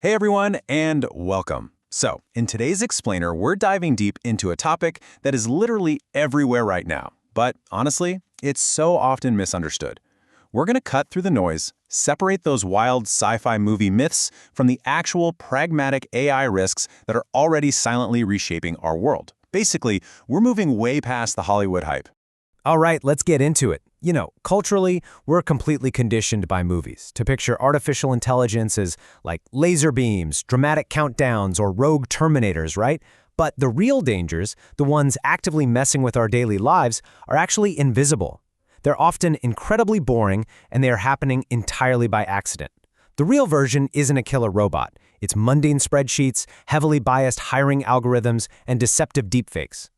Hey everyone, and welcome. So, in today's explainer, we're diving deep into a topic that is literally everywhere right now, but honestly, it's so often misunderstood. We're going to cut through the noise, separate those wild sci-fi movie myths from the actual pragmatic AI risks that are already silently reshaping our world. Basically, we're moving way past the Hollywood hype. All right, let's get into it. Culturally, we're completely conditioned by movies to picture artificial intelligence as like laser beams, dramatic countdowns, or rogue Terminators, right? But the real dangers, the ones actively messing with our daily lives, are actually invisible. They're often incredibly boring, and they are happening entirely by accident. The real version isn't a killer robot. It's mundane spreadsheets, heavily biased hiring algorithms, and deceptive deepfakes.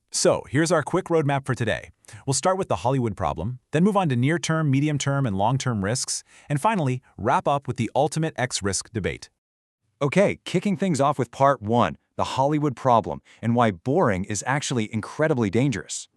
So, here's our quick roadmap for today. We'll start with the Hollywood problem, then move on to near-term, medium-term, and long-term risks, and finally, wrap up with the ultimate X-risk debate. Okay, kicking things off with part 1, the Hollywood problem, and why boring is actually incredibly dangerous.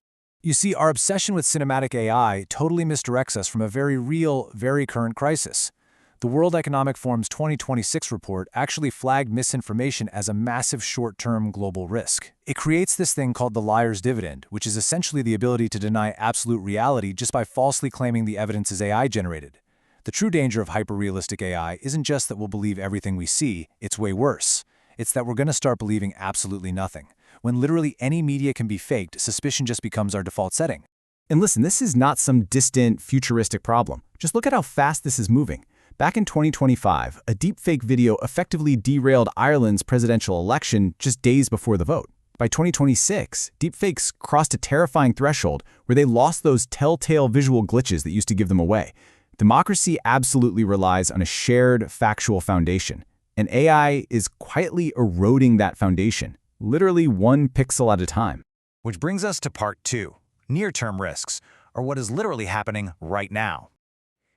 You see, our obsession with cinematic AI totally misdirects us from a very real, very current crisis. The World Economic Forum's 2026 report actually flagged misinformation as a massive short-term global risk. It creates this thing called the liar's dividend, which is essentially the ability to deny absolute reality just by falsely claiming the evidence is AI-generated. The true danger of hyper-realistic AI isn't just that we'll believe everything we see, it's way worse. It's that we're going to start believing absolutely nothing. When literally any media can be faked, suspicion just becomes our default setting. And listen, this is not some distant, futuristic problem. Just look at how fast this is moving. Back in 2025, a deepfake video effectively derailed Ireland's presidential election just days before the vote. By 2026, deepfakes crossed a terrifying threshold where they lost those telltale visual glitches that used to give them away. Democracy absolutely relies on a shared, factual foundation, and AI is quietly eroding that foundation, literally one pixel at a time. Which brings us to part 2, near-term risks, or what is literally happening right now.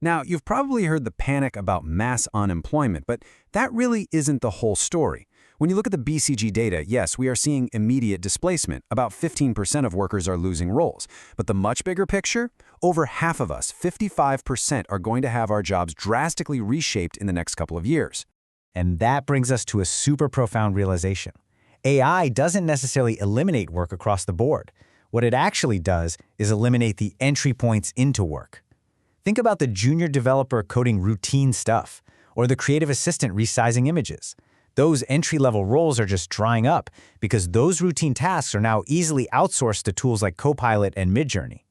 Now, you've probably heard the panic about mass unemployment, but that really isn't the whole story. When you look at the BCG data, yes, we are seeing immediate displacement. About 15% of workers are losing roles. But the much bigger picture? Over half of us, 55%, are going to have our jobs drastically reshaped in the next couple of years. And that brings us to a super profound realization. AI doesn't necessarily eliminate work across the board. What it actually does is eliminate the entry points into work. Think about the junior developer coding routine stuff, or the creative assistant resizing images. Those entry-level roles are just drying up because those routine tasks are now easily outsourced to tools like Copilot and Midjourney.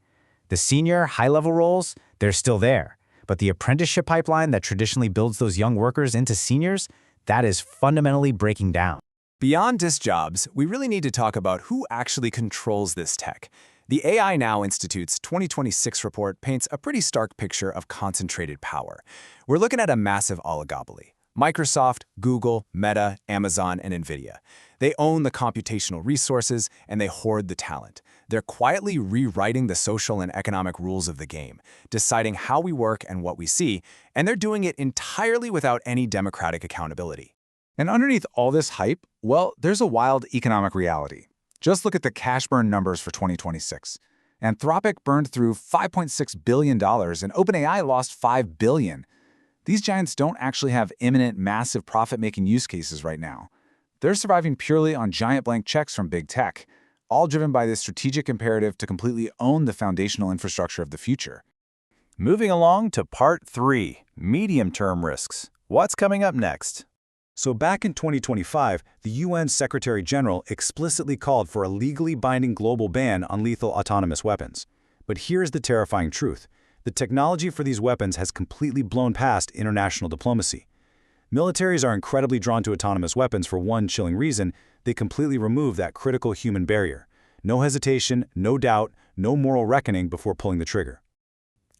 The senior, high-level roles, they're still there, but the apprenticeship pipeline that traditionally builds those young workers into seniors, that is fundamentally breaking down. Beyond disk jobs, we really need to talk about who actually controls this tech. The AI Now Institute's 2026 report paints a pretty stark picture of concentrated power. We're looking at a massive oligopoly. Microsoft, Google, Meta, Amazon, and NVIDIA. They own the computational resources, and they hoard the talent. They're quietly rewriting the social and economic rules of the game, deciding how we work and what we see, and they're doing it entirely without any democratic accountability. And underneath all this hype, well, there's a wild economic reality. Just look at the cash burn numbers for 2026. Anthropic burned through $5.6 billion, and OpenAI lost $5 billion. These giants don't actually have imminent, massive profit-making use cases right now. They're surviving purely on giant blank checks from big tech, all driven by this strategic imperative to completely own the foundational infrastructure of the future. Moving along to part 3, medium-term risks. What's coming up next? So back in 2025, the UN Secretary General explicitly called for a legally binding global ban on lethal autonomous weapons. But here's the terrifying truth. The technology for these weapons has completely blown past international diplomacy. Militaries are incredibly drawn to autonomous weapons for one chilling reason: they completely remove that critical human barrier. No hesitation, no doubt, no moral reckoning before pulling the trigger.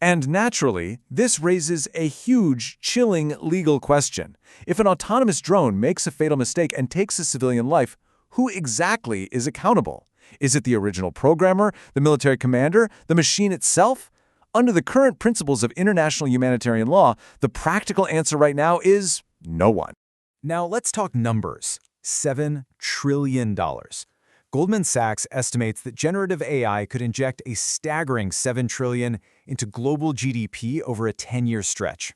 And naturally, this raises a huge, chilling legal question. If an autonomous drone makes a fatal mistake and takes a civilian life, who exactly is accountable? Is it the original programmer, the military commander, the machine itself? Under the current principles of international humanitarian law, the practical answer right now is no one. Now let's talk numbers. $7 trillion. Goldman Sachs estimates that generative AI could inject a staggering $7 trillion into global GDP over a 10-year stretch.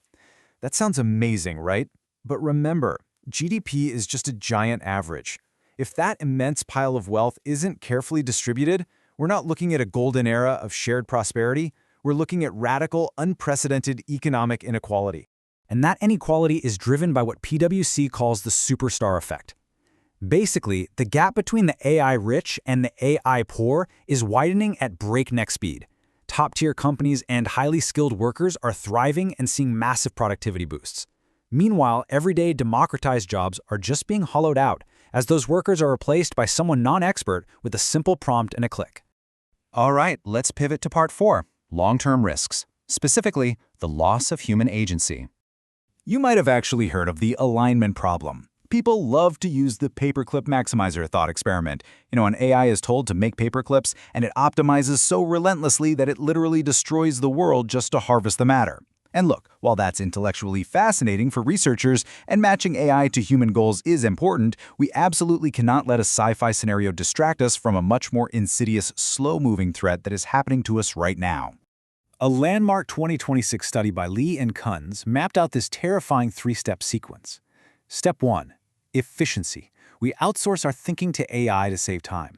That sounds amazing, right? But remember, GDP is just a giant average. If that immense pile of wealth isn't carefully distributed, we're not looking at a golden era of shared prosperity, we're looking at radical, unprecedented economic inequality. And that inequality is driven by what PwC calls the superstar effect. Basically, the gap between the AI rich and the AI poor is widening at breakneck speed. Top-tier companies and highly skilled workers are thriving and seeing massive productivity boosts. Meanwhile, everyday democratized jobs are just being hollowed out, as those workers are replaced by someone non-expert with a simple prompt and a click. All right, let's pivot to part 4, long-term risks, specifically the loss of human agency. You might have actually heard of the alignment problem. People love to use the paperclip maximizer thought experiment. An AI is told to make paperclips, and it optimizes so relentlessly that it literally destroys the world just to harvest the matter. And look, while that's intellectually fascinating for researchers and matching AI to human goals is important, we absolutely cannot let a sci-fi scenario distract us from a much more insidious, slow-moving threat that is happening to us right now. A landmark 2026 study by Lee and Kunz mapped out this terrifying 3-step sequence. Step 1. Efficiency. We outsource our thinking to AI to save time.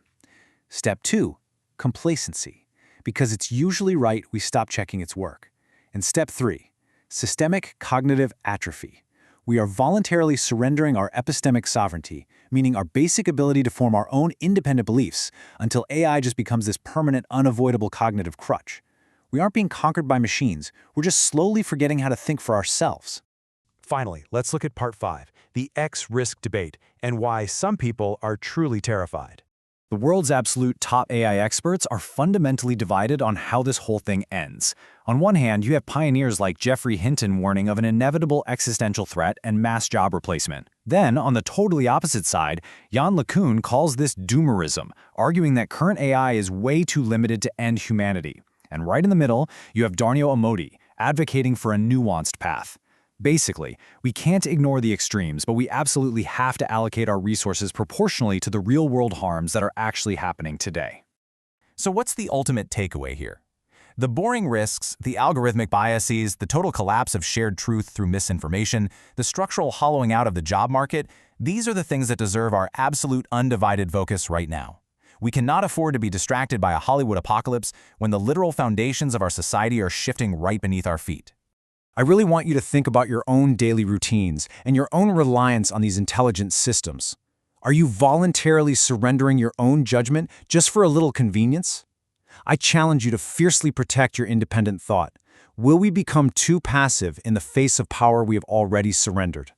Step 2. Complacency. Because it's usually right, we stop checking its work. And Step 3. Systemic cognitive atrophy. We are voluntarily surrendering our epistemic sovereignty, meaning our basic ability to form our own independent beliefs, until AI just becomes this permanent, unavoidable cognitive crutch. We aren't being conquered by machines, we're just slowly forgetting how to think for ourselves. Finally, let's look at part 5, the X-risk debate, and why some people are truly terrified. The world's absolute top AI experts are fundamentally divided on how this whole thing ends. On one hand, you have pioneers like Geoffrey Hinton warning of an inevitable existential threat and mass job replacement. Then, on the totally opposite side, Jan LeCun calls this doomerism, arguing that current AI is way too limited to end humanity. And right in the middle, you have Darnio Amodi, advocating for a nuanced path. Basically, we can't ignore the extremes, but we absolutely have to allocate our resources proportionally to the real-world harms that are actually happening today. So what's the ultimate takeaway here? The boring risks, the algorithmic biases, the total collapse of shared truth through misinformation, the structural hollowing out of the job market, these are the things that deserve our absolute undivided focus right now. We cannot afford to be distracted by a Hollywood apocalypse when the literal foundations of our society are shifting right beneath our feet. I really want you to think about your own daily routines and your own reliance on these intelligent systems. Are you voluntarily surrendering your own judgment just for a little convenience? I challenge you to fiercely protect your independent thought. Will we become too passive in the face of power we have already surrendered?